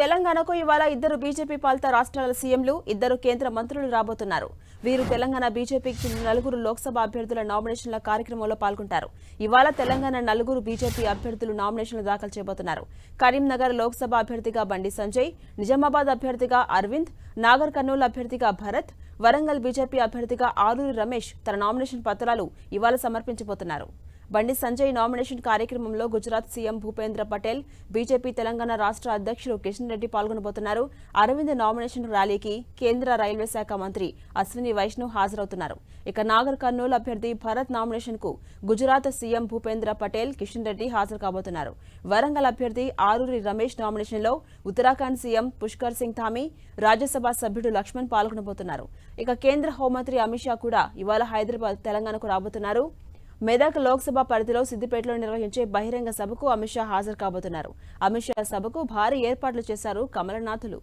తెలంగాణకు ఇవాళ ఇద్దరు బీజేపీ పాలిత రాష్ట్రాల సీఎంలు, ఇద్దరు కేంద్ర మంత్రులు రాబోతున్నారు. వీరు తెలంగాణ బీజేపీకి చెందిన నలుగురు లోక్సభ అభ్యర్థుల నామినేషన్ల కార్యక్రమంలో పాల్గొంటారు. ఇవాళ తెలంగాణ నలుగురు బీజేపీ అభ్యర్థులు నామినేషన్లు దాఖలు చేయబోతున్నారు. కరీంనగర్ లోక్సభ అభ్యర్థిగా బండి సంజయ్, నిజామాబాద్ అభ్యర్థిగా అరవింద్, నాగర్ కర్నూలు అభ్యర్థిగా భరత్, వరంగల్ బీజేపీ అభ్యర్థిగా ఆరూరి రమేష్ తన నామినేషన్ పత్రాలు ఇవాళ సమర్పించబోతున్నారు. బండి సంజయ్ నామినేషన్ కార్యక్రమంలో గుజరాత్ సీఎం భూపేంద్ర పటేల్, బీజేపీ తెలంగాణ రాష్ట్ర అధ్యక్షుడు కిషన్ రెడ్డి పాల్గొనబోతున్నారు. అరవింద్ నామినేషన్ ర్యాలీకి కేంద్ర రైల్వే శాఖ మంత్రి అశ్విని వైష్ణవ్ హాజరవుతున్నారు. ఇక నాగర్ కర్నూలు అభ్యర్థి భరత్ నామినేషన్ కు గుజరాత్ సీఎం భూపేంద్ర పటేల్, కిషన్ రెడ్డి హాజరు కాబోతున్నారు. వరంగల్ అభ్యర్థి ఆరూరి రమేష్ నామినేషన్ లో ఉత్తరాఖండ్ సీఎం పుష్కర్ సింగ్ ధామీ, రాజ్యసభ సభ్యుడు లక్ష్మణ్ పాల్గొనబోతున్నారు. ఇక కేంద్ర హోంమంత్రి అమిత్ షా కూడా ఇవాళ హైదరాబాద్, తెలంగాణకు రాబోతున్నారు. మెదక్ లోక్సభ పరిధిలో సిద్దిపేటలో నిర్వహించే బహిరంగ సభకు అమిత్ షా హాజరు కాబోతున్నారు. అమిత్ షా సభకు భారీ ఏర్పాట్లు చేశారు కమలనాథులు.